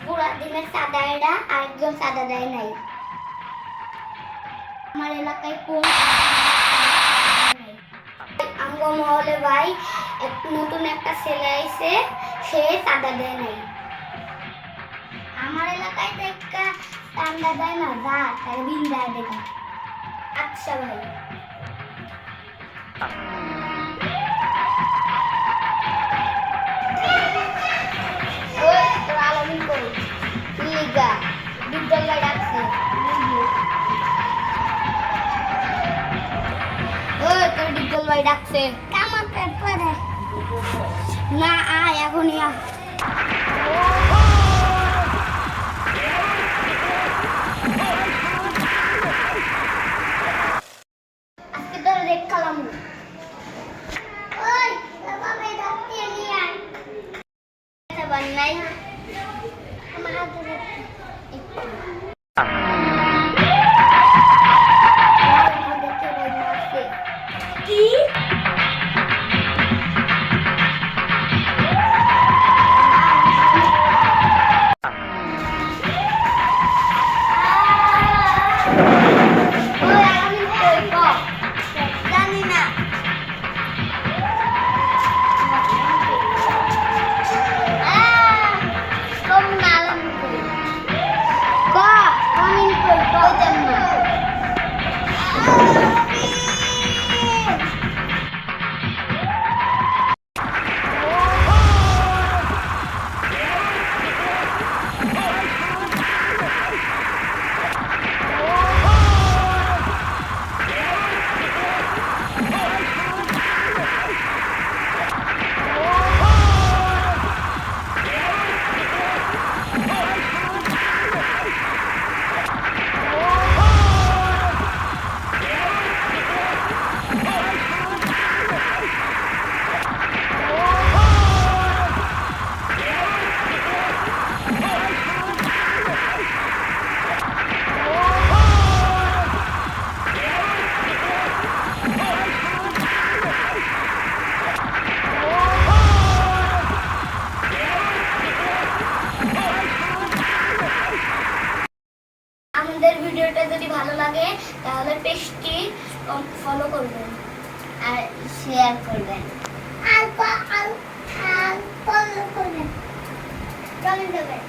পুরা দিনের চাঁদাইরা আরেকজন চাঁদা দেয় নাই। আমার এলাকায় কোন আমগো মহলে ভাই নতুন একটা ছেলে আইছে, সে চাঁদা দেয় নাই। আমার এলাকায় তো একটা চাঁদা দেয় না, যা তার বিল দেয় দেখা। আচ্ছা ভাই। বিদ্যালয় ডাকছে, তোর বিদ্যালয় ডাকছে কামাতের পরে না, আয় এখনই আয়। আজকে তোর দেখালাম ওই বাবা ভাই ডাকতে নিয়ে আয়। বান্নাই আমার হাতে কি জানি না। কম নালাম ক কমিন কই কইতাম না। আমাদের ভিডিওটা যদি ভালো লাগে তাহলে পেজটি ফলো করবেন আর শেয়ার করবেন আর ফলো করবেন, কমেন্ট করবেন।